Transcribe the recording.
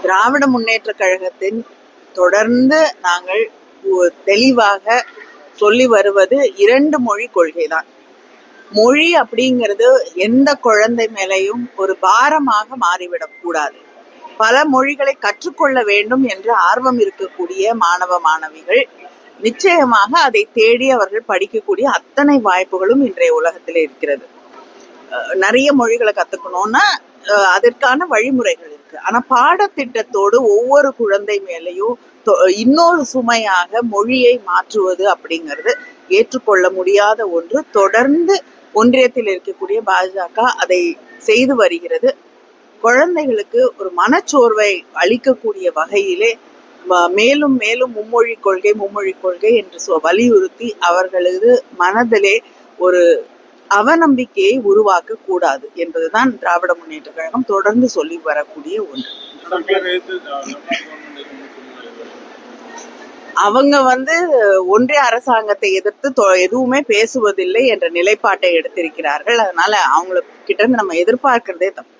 திராவிட முன்னேற்ற கழகத்தின் தொடர்ந்து நாங்கள் தெளிவாக சொல்லி வருவது 2 மொழி கொள்கை தான். மொழி அப்படிங்கிறது எந்த குழந்தை மேலையும் ஒரு பாரமாக மாறிவிடக் கூடாது. பல மொழிகளை கற்றுக்கொள்ள வேண்டும் என்று ஆர்வம் இருக்கக்கூடிய மாணவ மாணவிகள் நிச்சயமாக அதை தேடி அவர்கள் படிக்கக்கூடிய அத்தனை வாய்ப்புகளும் இன்றைய உலகத்தில் இருக்கிறது. நிறைய மொழிகளை கத்துக்கணும்னா அதற்கான வழிமுறைகள் இருக்கு. ஆனா பாடத்திட்டத்தோடு ஒவ்வொரு குழந்தை மேலையும் இன்னொரு சுமையாக மொழியை மாற்றுவது அப்படிங்கிறது ஏற்றுக்கொள்ள முடியாத ஒன்று. தொடர்ந்து ஒன்றியத்தில் இருக்கக்கூடிய பாஜக அதை செய்து வருகிறது. குழந்தைகளுக்கு ஒரு மனச்சோர்வை அளிக்கக்கூடிய வகையிலே மேலும் மேலும் மும்மொழி கொள்கை என்று வலியுறுத்தி அவர்களது மனதிலே ஒரு அவநம்பிக்கையை உருவாக்க கூடாது என்பதுதான் திராவிட முன்னேற்ற கழகம் தொடர்ந்து சொல்லி வரக்கூடிய ஒன்று. அவங்க ஒன்றிய அரசாங்கத்தை எதிர்த்து எதுவுமே பேசுவதில்லை என்ற நிலைப்பாட்டை எடுத்திருக்கிறார்கள். அதனால அவங்களுக்கு கிட்ட இருந்து நம்ம எதிர்பார்க்கிறதே தப்பு.